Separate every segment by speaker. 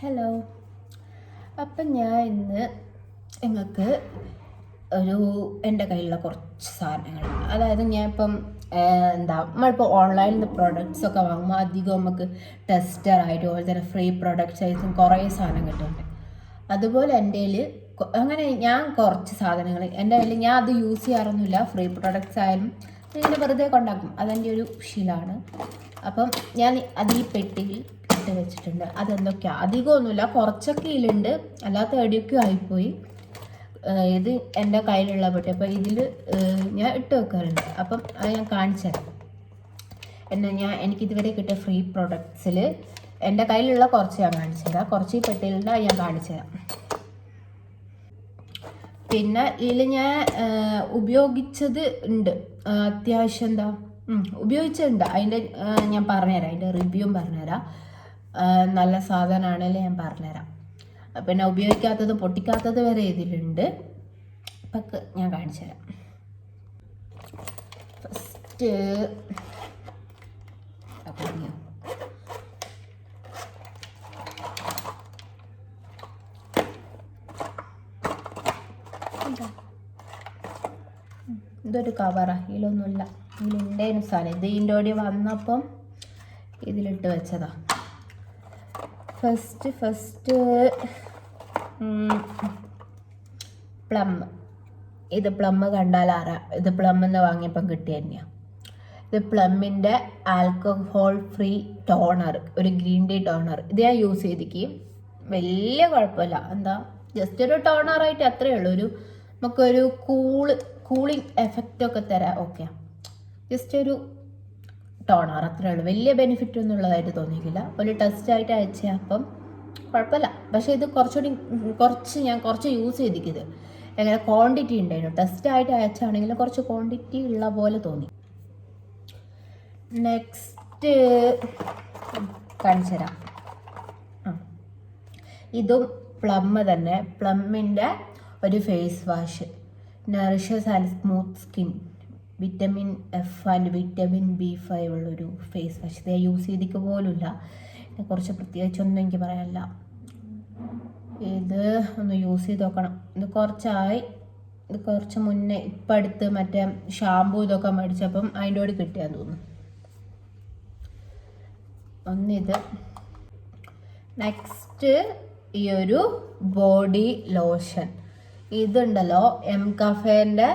Speaker 1: Hello. അപ്പം ഞാൻ ഇന്ന് നിങ്ങൾക്ക് എൻ്റെ കയ്യിലുള്ള കുറച്ച് സാധനങ്ങൾ, അതായത് ഞാൻ ഇപ്പം നമ്മളിപ്പോൾ ഓൺലൈനിൽ നിന്ന് പ്രൊഡക്ട്സ് ഒക്കെ വാങ്ങുമ്പോൾ അധികം നമുക്ക് ടെസ്റ്ററായിട്ട് അതുപോലെ തന്നെ ഫ്രീ പ്രൊഡക്ട്സ് ആയിട്ടും കുറേ സാധനം കിട്ടുന്നുണ്ട്. അതുപോലെ എൻ്റെ കയ്യിൽ അങ്ങനെ ഞാൻ കുറച്ച് സാധനങ്ങൾ എൻ്റെ കയ്യിൽ ഞാൻ അത് യൂസ് ചെയ്യാറൊന്നുമില്ല. ഫ്രീ പ്രൊഡക്ട്സ് ആയാലും ഇങ്ങനെ വെറുതെ കൊണ്ടാക്കും, അതെൻ്റെ ഒരു ശീലമാണ്. അപ്പം ഞാൻ അത് ഈ പെട്ടിയിൽ ഇട്ട് വെച്ചിട്ടുണ്ട്. അതെന്തൊക്കെയാണ്, അധികമൊന്നുമില്ല, കുറച്ചൊക്കെ ഇതിലുണ്ട്, അല്ലാത്ത എവിടെയൊക്കെ ആയിപ്പോയി. ഇത് എൻ്റെ കയ്യിലുള്ള പെട്ടി, അപ്പോൾ ഇതിൽ ഞാൻ ഇട്ട് വെക്കാറുണ്ട്. അപ്പം അത് ഞാൻ കാണിച്ചു തരാം. എനിക്കിതുവരെ കിട്ടിയ ഫ്രീ പ്രൊഡക്ട്സിൽ എൻ്റെ കയ്യിലുള്ള കുറച്ച് ഞാൻ കാണിച്ചു തരാം. കുറച്ച് ഈ പെട്ടിയിലുണ്ട്, അത് ഞാൻ കാണിച്ചു തരാം. പിന്നെ ഇതിൽ ഞാൻ ഉപയോഗിച്ചത് ഉണ്ട്, അത്യാവശ്യം ഉപയോഗിച്ചിട്ടുണ്ട്. അതിൻ്റെ ഞാൻ പറഞ്ഞുതരാം, അതിൻ്റെ റിവ്യൂവും പറഞ്ഞുതരാം. നല്ല സാധനമാണെങ്കിൽ ഞാൻ പറഞ്ഞുതരാം. പിന്നെ ഉപയോഗിക്കാത്തത് പൊട്ടിക്കാത്തത് വരെ ഇതിലുണ്ട്. അപ്പം ഞാൻ കാണിച്ചു തരാം. ഫസ്റ്റ് ഇതൊരു കവറാ, ഇതിലൊന്നുമില്ല, ഇതിലുണ്ടേനു സാധനം. ഇത് ഇതിൻ്റെ കൂടി വന്നപ്പം ഇതിലിട്ട് വെച്ചതാ. First plum. ഇത് പ്ലം കണ്ടാൽ അറിയാം, ഇത് പ്ലമ്മിന്ന് വാങ്ങിയപ്പം കിട്ടിയ തന്നെയാണ്. ഇത് പ്ലമ്മിൻ്റെ ആൽക്കഹോൾ ഫ്രീ ടോണർ, ഒരു ഗ്രീൻ ടീ ടോണർ. ഇത് ഞാൻ യൂസ് ചെയ്തിരിക്കും, വലിയ കുഴപ്പമില്ല. ജസ്റ്റ് ഒരു ടോണറായിട്ട് അത്രയേ ഉള്ളൂ. നമുക്കൊരു കൂളിംഗ് എഫക്റ്റൊക്കെ തരാം. ഓക്കെ, ജസ്റ്റ് ഒരു ടോണർ അത്രേ ഉള്ളൂ. വലിയ ബെനിഫിറ്റ് ഒന്നും ഉള്ളതായിട്ട് തോന്നിയില്ല. ഒരു ടെസ്റ്റായിട്ട് അയച്ചാൽ അപ്പം കുഴപ്പമില്ല. പക്ഷേ ഇത് ഞാൻ കുറച്ച് യൂസ് ചെയ്തിരിക്കുന്നത് എങ്ങനെ ക്വാണ്ടിറ്റി ഉണ്ടായിരുന്നു. ടെസ്റ്റായിട്ട് അയച്ചാണെങ്കിൽ കുറച്ച് ക്വാണ്ടിറ്റി ഉള്ള പോലെ തോന്നി. നെക്സ്റ്റ് കാണിച്ചു തരാം. ഇതും പ്ലം തന്നെ, പ്ലമ്മിൻ്റെ ഒരു face wash, nourishes and smooth skin, vitamin F and vitamin B5 ഉള്ളൊരു ഫേസ് വാഷ്. ഇത് യൂസ് ചെയ്തിക്ക് പോലുമില്ല, കുറച്ച് പ്രത്യേകിച്ചൊന്നും എനിക്ക് പറയാനില്ല. ഇത് ഒന്ന് യൂസ് ചെയ്ത് നോക്കണം. ഇത് കുറച്ച് മുന്നേ ഇപ്പം അടുത്ത് മറ്റേ ഷാമ്പൂ ഇതൊക്കെ മേടിച്ചപ്പം അതിൻ്റെ കൂടെ കിട്ടിയാന്ന് തോന്നുന്നു. ഒന്നിത്. നെക്സ്റ്റ് ഈ ഒരു ബോഡി ലോഷൻ. ഇതുണ്ടല്ലോ, എംകഫേൻ്റെ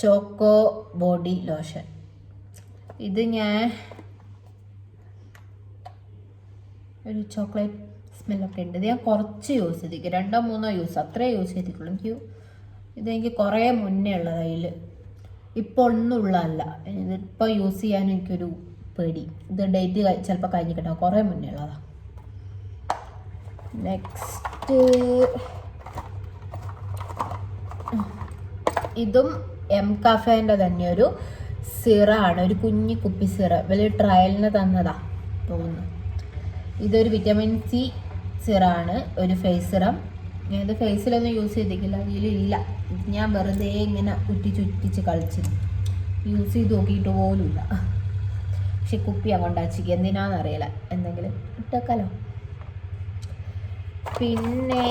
Speaker 1: ചോക്കോ ബോഡി ലോഷൻ. ഇത് ഞാൻ ഒരു ചോക്ലേറ്റ് സ്മെല്ലൊക്കെ ഉണ്ട്. ഇത് ഞാൻ കുറച്ച് യൂസ് ചെയ്തിരിക്കും, 2-3 യൂസ്, അത്രേ യൂസ് ചെയ്തിട്ടുള്ളൂ. ഇതെനിക്ക് കുറേ മുന്നേ ഉള്ളത്, അതിൽ ഇപ്പോൾ ഒന്നും ഉള്ളതല്ല. ഇതിപ്പോൾ യൂസ് ചെയ്യാൻ എനിക്കൊരു പേടി. ഇത് ഡേറ്റ് ചിലപ്പോൾ കഴിഞ്ഞിട്ടുണ്ടാവും, കുറേ മുന്നേ ഉള്ളതാണ്. നെക്സ്റ്റ് ഇതും എംകഫേൻ്റെ തന്നെ ഒരു സിറാണ്, ഒരു കുഞ്ഞി കുപ്പി സിറ. വലിയ ട്രയലിന് തന്നതാ തോന്നുന്നു. ഇതൊരു വിറ്റമിൻ C സിറാണ്, ഒരു ഫേസ് സിറം. ഞാനിത് ഫേസിലൊന്നും യൂസ് ചെയ്തിട്ടില്ല, ഇതിലില്ല. ഞാൻ വെറുതെ ഇങ്ങനെ ചുറ്റിച്ച് കളിച്ചു, യൂസ് ചെയ്ത് നോക്കിയിട്ട് പോലുമില്ല. പക്ഷെ കുപ്പി അങ്ങോട്ടാച്ചിക്ക് എന്തിനാണെന്നറിയില്ല, എന്തെങ്കിലും ഇട്ടേക്കാലോ. പിന്നെ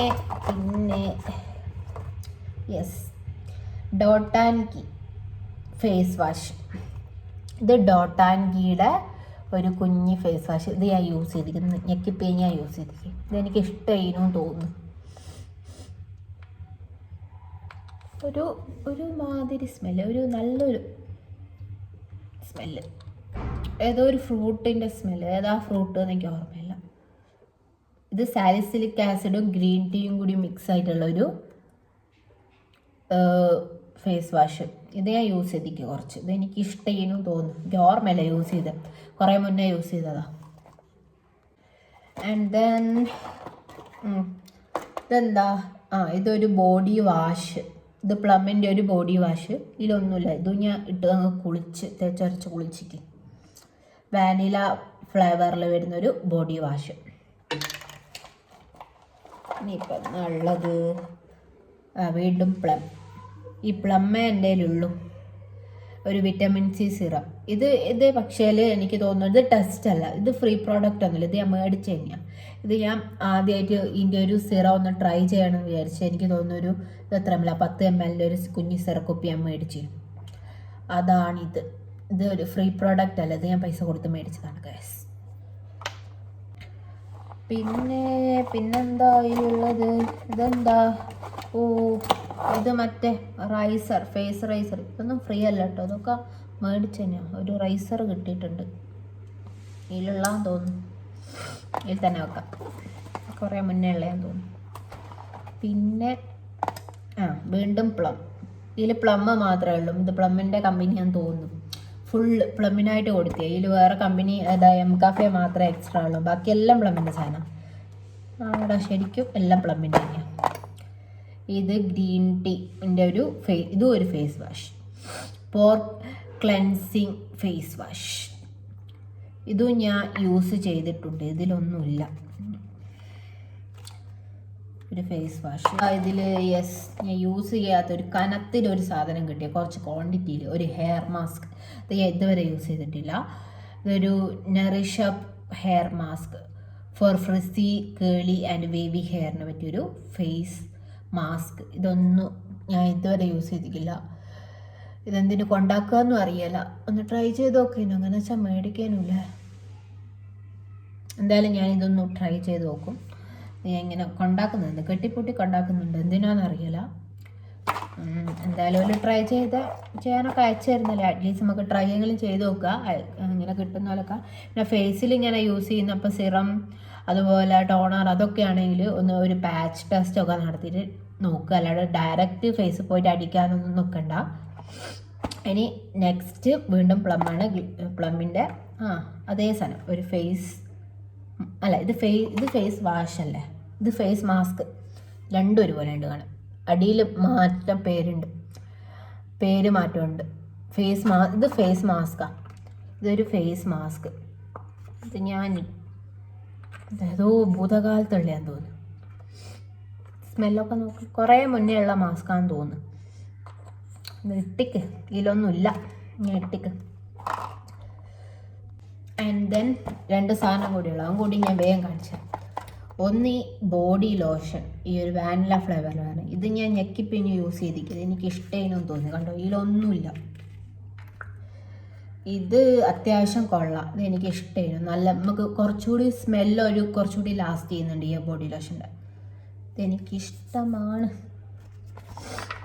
Speaker 1: yes, Dot and Key face wash. ഇത് ഡോട്ട് ആൻഡ് കീയുടെ ഒരു കുഞ്ഞി ഫേസ് വാഷ്. ഇത് ഞാൻ യൂസ് ചെയ്തിരിക്കുന്നത്, ഞെക്കിപ്പേ ഞാൻ യൂസ് ചെയ്തിരിക്കും. ഇതെനിക്ക് ഇഷ്ടമായിരുന്നു തോന്നുന്നു. ഒരു മാതിരി സ്മെല്ല്, ഒരു നല്ലൊരു സ്മെല്ല്, ഏതോ ഒരു ഫ്രൂട്ടിൻ്റെ സ്മെല്ല്. ഏതാ ഫ്രൂട്ട് എന്ന് എനിക്ക് ഓർമ്മയില്ല. ഇത് സാലിസിലിക് ആസിഡും ഗ്രീൻ ടീയും കൂടി മിക്സ് ആയിട്ടുള്ളൊരു ഫേസ് വാഷ്. ഇത് ഞാൻ യൂസ് ചെയ്തിരിക്കും കുറച്ച്. ഇത് എനിക്ക് ഇഷ്ടമായിരുന്നു തോന്നുന്നു, എനിക്ക് ഓർമ്മയില്ല യൂസ് ചെയ്ത്, കുറേ മുന്നേ യൂസ് ചെയ്തതാണ്. ആൻഡ് ദെൻ ഇതെന്താ, ഇതൊരു ബോഡി വാഷ്. ഇത് പ്ലമ്മിൻ്റെ ഒരു ബോഡി വാഷ്. ഇതിലൊന്നുമില്ല, ഇതും ഞാൻ ഇട്ട് അങ്ങ് തേച്ചരച്ച് കുളിച്ചിട്ട്. വാനില ഫ്ലേവറിൽ വരുന്നൊരു ബോഡി വാഷ്. ഇനിയിപ്പം ഉള്ളത് വീണ്ടും പ്ലം. ഈ പ്ലമ്മേ എൻ്റെ കയ്യിലുള്ളൂ. ഒരു വിറ്റമിൻ സി സിറം. ഇത് പക്ഷേ എനിക്ക് തോന്നുന്നത് ടെസ്റ്റ് അല്ല, ഇത് ഫ്രീ പ്രോഡക്റ്റ് ഒന്നുമില്ല, ഇത് ഞാൻ മേടിച്ച് തന്നെയാണ്. ഇത് ഞാൻ ആദ്യമായിട്ട് ഇതിൻ്റെ ഒരു സിറം ഒന്ന് ട്രൈ ചെയ്യണമെന്ന് വിചാരിച്ചു. എനിക്ക് തോന്നുന്നൊരു എത്ര ml 10 ml ഒരു കുഞ്ഞി സിറക്കുപ്പി ഞാൻ മേടിച്ചു. അതാണിത്. ഇത് ഒരു ഫ്രീ പ്രോഡക്റ്റ് അല്ല, ഇത് ഞാൻ പൈസ കൊടുത്ത് മേടിച്ചതാണ് ഗൈസ്. പിന്നെന്താ ഇതിലുള്ളത്? ഇതെന്താ? ഓ, ഇത് മറ്റേ റൈസർ, ഫേസ് റൈസർ. ഇതൊന്നും ഫ്രീ അല്ല കേട്ടോ, അതൊക്കെ മേടിച്ചു തന്നെയാണ്. ഒരു റൈസർ കിട്ടിയിട്ടുണ്ട്. ഇതിലുള്ളതാന്ന് തോന്നുന്നു, ഇതിൽ തന്നെ വെക്കാം, കുറേ മുന്നേ ഉള്ളതാന്ന് തോന്നുന്നു. പിന്നെ വീണ്ടും പ്ലം. ഇതിൽ പ്ലം മാത്രമേ ഉള്ളൂ. ഇത് പ്ലമ്മിൻ്റെ കമ്പനിയാന്ന് തോന്നുന്നു. ഫുള്ള് പ്ലമ്മിനായിട്ട് കൊടുത്തേ. ഇതിൽ വേറെ കമ്പനി എം കാഫെ മാത്രമേ എക്സ്ട്രാ ഉള്ളൂ, ബാക്കിയെല്ലാം പ്ലമ്മിൻ്റെ സാധനം. അവിടെ ശരിക്കും എല്ലാം പ്ലമ്മിൻ്റെ തന്നെയാണ്. ഇത് ഗ്രീൻ ടീൻ്റെ ഇതും ഒരു ഫേസ് വാഷ്, പോർ ക്ലെൻസിങ് ഫേസ് വാഷ്. ഇതും ഞാൻ യൂസ് ചെയ്തിട്ടുണ്ട്, ഇതിലൊന്നുമില്ല. ഒരു ഫേസ് വാഷ്. ഇതിൽ ഞാൻ യൂസ് ചെയ്യാത്തൊരു കനത്തിലൊരു സാധനം കിട്ടിയ കുറച്ച് ക്വാണ്ടിറ്റിയിൽ ഒരു ഹെയർ മാസ്ക്. ഇത് ഞാൻ ഇതുവരെ യൂസ് ചെയ്തിട്ടില്ല. ഇതൊരു nourish up hair mask for frizzy curly and wavy ഹെയറിനെ പറ്റിയൊരു ഫേസ് മാസ്ക്. ഇതൊന്നും ഞാൻ ഇതുവരെ യൂസ് ചെയ്തിട്ടില്ല. ഇതെന്തിനു കൊണ്ടാക്കുകയെന്നും അറിയില്ല. ഒന്ന് ട്രൈ ചെയ്ത് നോക്കിനു, അങ്ങനെ വെച്ചാൽ മേടിക്കാനുമില്ല. എന്തായാലും ഞാൻ ഇതൊന്ന് ട്രൈ ചെയ്ത് നോക്കും. ഞാൻ ഇങ്ങനെ കൊണ്ടാക്കുന്നുണ്ട്, കെട്ടിപ്പൊട്ടി കൊണ്ടാക്കുന്നുണ്ട്, എന്തിനാണെന്നറിയില്ല. എന്തായാലും ഒരു ട്രൈ ചെയ്യാനൊക്കെ അയച്ചു തരുന്നില്ല. അറ്റ്ലീസ്റ്റ് നമുക്ക് ട്രൈ എങ്കിലും ചെയ്ത് നോക്കുക, ഇങ്ങനെ കിട്ടുന്ന പോലൊക്കെ. പിന്നെ ഫേസിൽ ഇങ്ങനെ യൂസ് ചെയ്യുന്നപ്പോൾ സിറം അതുപോലെ ടോണർ അതൊക്കെ ആണെങ്കിൽ ഒരു പാച്ച് ടെസ്റ്റൊക്കെ നടത്തിയിട്ട് നോക്കുക. അല്ലാതെ ഡയറക്റ്റ് ഫേസ് പോയിട്ട് അടിക്കാനൊന്നും നോക്കണ്ട. ഇനി നെക്സ്റ്റ് വീണ്ടും പ്ലമ്മാണ്. പ്ലമ്മിൻ്റെ അതേ സാധനം, ഒരു ഫേസ് അല്ല, ഇത് ഫേസ് വാഷ് അല്ലേ, ഇത് ഫേസ് മാസ്ക്. രണ്ടും ഒരുപോലെ ഉണ്ട് കാണാൻ. അടിയിൽ പേര് മാറ്റമുണ്ട്. ഇത് ഫേസ് മാസ്കാണ്. ഇതൊരു ഫേസ് മാസ്ക്. ഇത് ഞാൻ ഏതോ ഭൂതകാലത്തുള്ളതാന്ന് തോന്നുന്നു. സ്മെല്ലൊക്കെ നോക്കി കുറേ മുന്നേ ഉള്ള മാസ്കാന്ന് തോന്നുന്നു. ഇട്ടിക്ക്, ഇതിലൊന്നുമില്ല, ഞാൻ ഇട്ടിക്ക്. ആൻഡ് ദെൻ 2 സാധനം കൂടിയുള്ളൂ, അതും കൂടി ഞാൻ വേഗം കാണിച്ചു. ഒന്ന് ഈ ബോഡി ലോഷൻ, ഈ ഒരു വാനില ഫ്ലേവറിലാണ്. ഇത് ഞാൻ ഞെക്കിപ്പിഞ്ഞ് യൂസ് ചെയ്തിരിക്കുന്നത്, എനിക്ക് ഇഷ്ടമായിരുന്നു തോന്നി. കണ്ടോ, ഇതിലൊന്നുമില്ല. ഇത് അത്യാവശ്യം കൊള്ളാം, ഇത് എനിക്ക് ഇഷ്ടമായിരുന്നു. നല്ല നമുക്ക് കുറച്ചുകൂടി കുറച്ചുകൂടി ലാസ്റ്റ് ചെയ്യുന്നുണ്ട് ഈ ബോഡി ലോഷൻ്റെ. ഇതെനിക്കിഷ്ടമാണ്.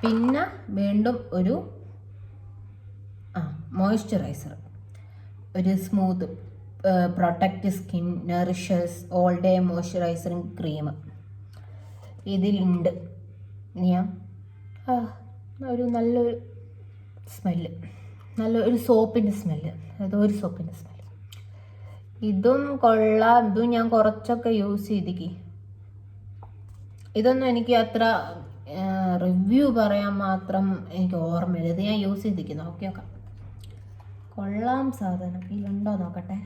Speaker 1: പിന്നെ വീണ്ടും ഒരു മോയ്സ്ചറൈസർ, ഒരു smooth protect skin nourishes all day moisturising cream ഇതിലുണ്ട്. ഞാൻ നല്ലൊരു സ്മെല്ല്, നല്ലൊരു സോപ്പിൻ്റെ സ്മെല്ല്, അതൊരു സോപ്പിൻ്റെ സ്മെല്ല്. ഇതും കൊള്ളാം. ഇതും ഞാൻ കുറച്ചൊക്കെ യൂസ് ചെയ്തിക്ക്. ഇതൊന്നും എനിക്ക് അത്ര റിവ്യൂ പറയാൻ മാത്രം എനിക്ക് ഓർമ്മയില്ല. ഇത് ഞാൻ യൂസ് ചെയ്തിരിക്കുന്നു. ഓക്കെ, കൊള്ളാം സാധനം. ഇതിലുണ്ടോ നോക്കട്ടെ.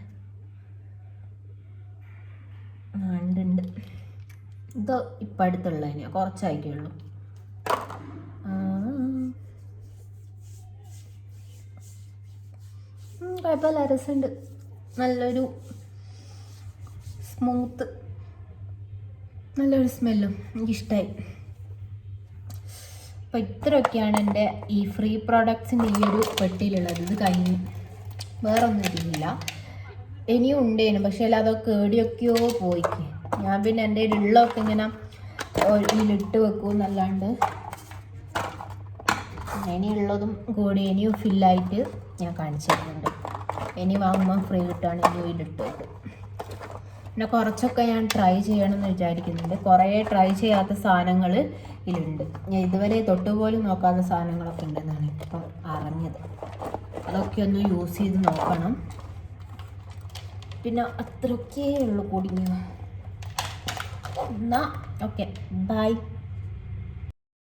Speaker 1: ഉണ്ട്. ഇത് ഇപ്പം അടുത്തുള്ളതിന് കുറച്ചായിക്കുള്ളൂ. കുഴപ്പമില്ല, രസമുണ്ട്. നല്ലൊരു സ്മൂത്ത്, നല്ലൊരു സ്മെല്ലും എനിക്കിഷ്ടമായി. അപ്പോൾ ഇത്രയൊക്കെയാണ് എൻ്റെ ഈ ഫ്രീ പ്രോഡക്ട്സിൻ്റെ ഈ ഒരു പെട്ടിയിലുള്ളത്. ഇത് കഴിഞ്ഞു, വേറെ ഒന്നും ഇതില്ല. ഇനിയും ഉണ്ടേനു, പക്ഷേ അതൊക്കെ എവിടെയൊക്കെയോ പോയിക്ക്. ഞാൻ പിന്നെ എൻ്റെ ഉള്ളതൊക്കെ ഇങ്ങനെ ഇതിലിട്ട് വെക്കും എന്നല്ലാണ്ട് ഇനിയുള്ളതും കൂടി ഇനിയും ഫില്ലായിട്ട് ഞാൻ കാണിച്ചു തരുന്നുണ്ട്. ഇനി വാങ്ങുമ്പോൾ ഫ്രീ കിട്ടുകയാണെങ്കിൽ ഇതിലിട്ട് വെക്കും. പിന്നെ കുറച്ചൊക്കെ ഞാൻ ട്രൈ ചെയ്യണമെന്ന് വിചാരിക്കുന്നുണ്ട്. കുറേ ട്രൈ ചെയ്യാത്ത സാധനങ്ങൾ ഇതിലുണ്ട്. ഞാൻ ഇതുവരെ തൊട്ടുപോലും നോക്കാത്ത സാധനങ്ങളൊക്കെ ഉണ്ടെന്നാണ് ഇപ്പം അറിഞ്ഞത്. അതൊക്കെ ഒന്ന് യൂസ് ചെയ്ത് നോക്കണം. പിന്നെ അത്രയൊക്കെ ഉള്ളു കൂടി. എന്നാൽ ഓക്കെ, ബൈ.